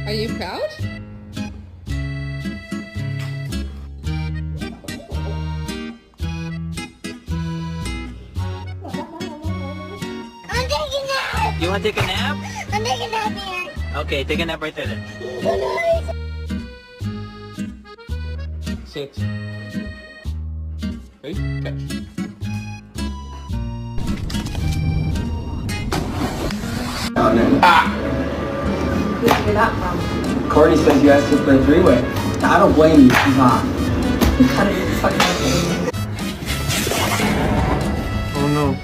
Are you proud? I'm taking a nap. You want to take a nap? I'm taking a nap here. Okay, take a nap right there then. Good night. 6. Ready? Catch. Courtney says you asked her for a three-way. I don't blame you, she's not. Oh no.